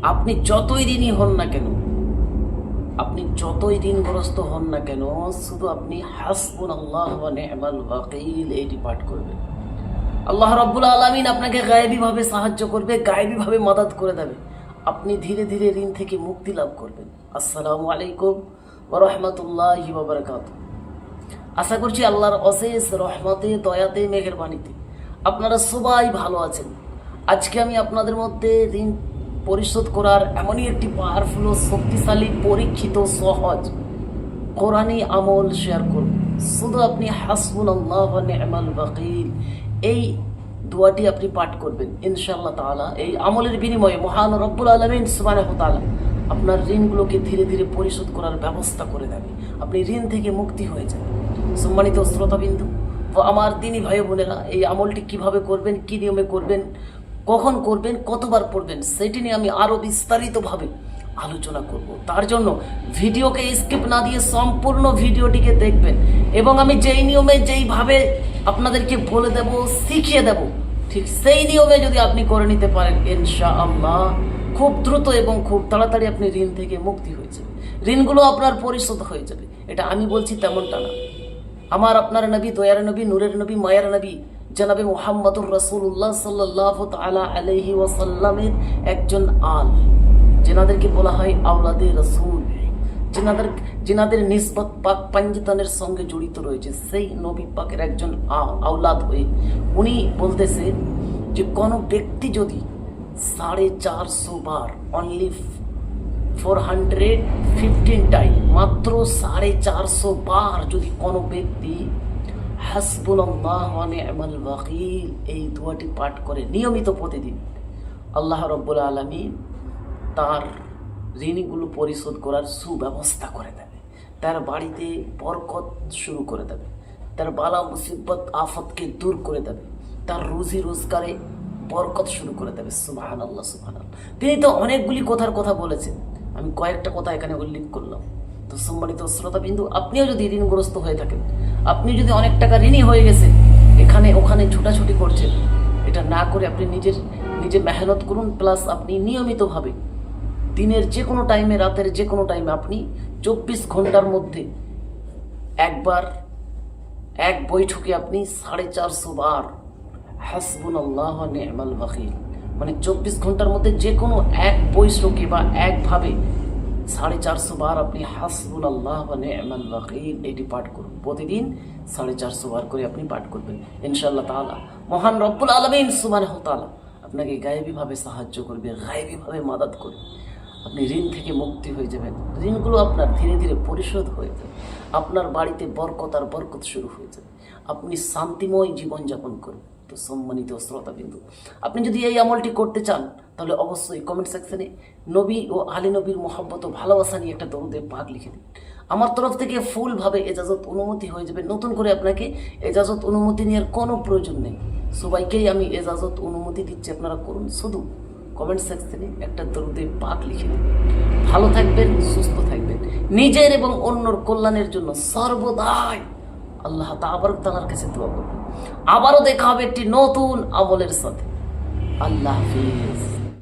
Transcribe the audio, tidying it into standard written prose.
আপনি যতই ঋণী হন না কেন, আপনি যতই ঋণগ্রস্ত হন না কেন, শুধু আপনি হাসবুনাল্লাহু ওয়া নি'মাল ওয়াকিল এইটি পাঠ করবেন। আল্লাহ রাব্বুল আলামিন আপনাকে গায়েবীভাবে সাহায্য করবে, গায়েবীভাবে মাদাদ করে দেবে। আপনি ধীরে ধীরে ঋণ থেকে মুক্তি লাভ করবেন। আসসালামু আলাইকুম ওয়া রাহমাতুল্লাহি ওয়া বারাকাতুহু। আশা করছি আল্লাহর অশেষ রহমতে, দয়াতে, মেহেরবানিতে আপনারা সবাই ভালো আছেন। আজকে আমি আপনাদের মধ্যে ঋণ পরিশোধ করার এমনই একটি পাওয়ারফুল ও শক্তিশালী, পরীক্ষিত, সহজ কোরআনি আমল শেয়ার করব। শুধু আপনি হাসবুনাল্লাহু ওয়া নি'মাল ওয়াকিল এই দোয়াটি আপনি পাঠ করবেন ইনশাআল্লাহ তাআলা। এই আমলের বিনিময়ে মহান রব্বুল আলামিন সুবহানাহু ওয়া তাআলা আপনার ঋণগুলোকে ধীরে ধীরে পরিশোধ করার ব্যবস্থা করে দেবে। আপনি ঋণ থেকে মুক্তি হয়ে যাবেন। সম্মানিত শ্রোতাবিন্দু ও আমার দিনী ভাই বোনেরা, এই আমলটি কিভাবে করবেন, কি নিয়মে করবেন, কখন করবেন, কতবার পড়বেন, সেটি নিয়ে আমি আরও বিস্তারিতভাবে আলোচনা করব। তার জন্য ভিডিওকে স্কিপ না দিয়ে সম্পূর্ণ ভিডিওটিকে দেখবেন এবং আমি যেই নিয়মে, যেইভাবে আপনাদেরকে বলে দেব, শিখিয়ে দেব, ঠিক সেই নিয়মে যদি আপনি করে নিতে পারেন, ইনশাআল্লাহ খুব দ্রুত এবং খুব তাড়াতাড়ি আপনি ঋণ থেকে মুক্তি হয়ে যাবে, ঋণগুলো আপনার পরিশোধ হয়ে যাবে। এটা আমি বলছি তেমনটা না, আমার আপনার নবী, দয়ার নবী, নূরের নবী, মায়ার নবী জনাবে মুহাম্মদুর রাসূলুল্লাহ সাল্লাল্লাহু তাআলা আলাইহি ওয়াসাল্লামের একজন আল, যেনাদেরকে বলা হয় আওলাদে রাসূল, যেনাদের নিসবত পাক পাঞ্জিতানের সঙ্গে জড়িত রয়েছে, সেই নবী পাকের একজন আওলাদ হয়ে উনি বলতেছে যে কোনো ব্যক্তি যদি 450 বার, অনলি 415 টাইম, মাত্র 450 বার যদি কোনো ব্যক্তি হাসবুনাল্লাহু ওয়া নি'মাল ওয়াকিল এই দোয়াটি পাঠ করে নিয়মিত প্রতিদিন, আল্লাহ রাব্বুল আলামিন তার ঋণগুলো পরিশোধ করার সুব্যবস্থা করে দেবে, তার বাড়িতে বরকত শুরু করে দেবে, তার বালা মুসিবত আফতকে দূর করে দেবে, তার রুজি রোজগারে বরকত শুরু করে দেবে। সুবহানাল্লাহ, সুবহানাল্লাহ। তিনি তো অনেকগুলি কথার কথা বলেছেন, আমি কয়েকটা কথা এখানে উল্লেখ করলাম। তো সম্মানিত শ্রোতাবিন্দু, আপনিও যদি ঋণগ্রস্ত হয়ে থাকেন, আপনি যদি অনেক টাকা ঋণী হয়ে গেছেন, এখানে ওখানে ছুটাছুটি করছেন, এটা না করে আপনি নিজে মেহনত করুন। প্লাস আপনি নিয়মিতভাবে দিনের যে কোনো টাইমে, রাতের যে কোনো টাইমে আপনি 24 ঘন্টার মধ্যে একবার, এক বৈঠকে আপনি 450 বার হাসবুনাল্লাহু ওয়া নি'মাল ওয়াকিল, মানে 24 ঘন্টার মধ্যে যে কোনো এক বৈঠকে বা একভাবে 450 বার আপনি হাসবুনাল্লাহু ওয়া নি'মাল ওয়াকিল এটি পাঠ করুন। প্রতিদিন 450 বার করে আপনি পাঠ করবেন ইনশাআল্লাহ তাআলা। মহান রব্বুল আলামিন সুবহানাহু ওয়া তাআলা আপনাকে গায়েবীভাবে সাহায্য করবে, গায়েবীভাবে মাদাদ করবে। আপনি ঋণ থেকে মুক্তি হয়ে যাবেন, ঋণগুলো আপনার ধীরে ধীরে পরিশোধ হয়ে যাবে, আপনার বাড়িতে বরকত আর বরকত শুরু হয়ে যাবে, আপনি শান্তিময় জীবনযাপন করবেন। তো সম্মানিত শ্রোতাবিন্দু, আপনি যদি এই আমলটি করতে চান তাহলে অবশ্যই কমেন্ট সেকশনে নবী ও আলী নবীর মহব্বত ও ভালোবাসা নিয়ে একটা দরুদে পাক লিখে দিন। আমার তরফ থেকে ফুলভাবে এজাজত অনুমতি হয়ে যাবে। নতুন করে আপনাকে এজাজত অনুমতি নেওয়ার কোনো প্রয়োজন নেই, সবাইকেই আমি এজাজত অনুমতি দিচ্ছি, আপনারা করুন। শুধু কমেন্ট সেকশনে একটা দরুদে পাক লিখে দিন। ভালো থাকবেন, সুস্থ থাকবেন, নিজের এবং অন্যর কল্যাণের জন্য সর্বদাই আল্লাহ তাআলার কাছে দোয়া করবেন। আবারও দেখা হবে একটি নতুন আমলের সাথে। আল্লাহ হাফিজ।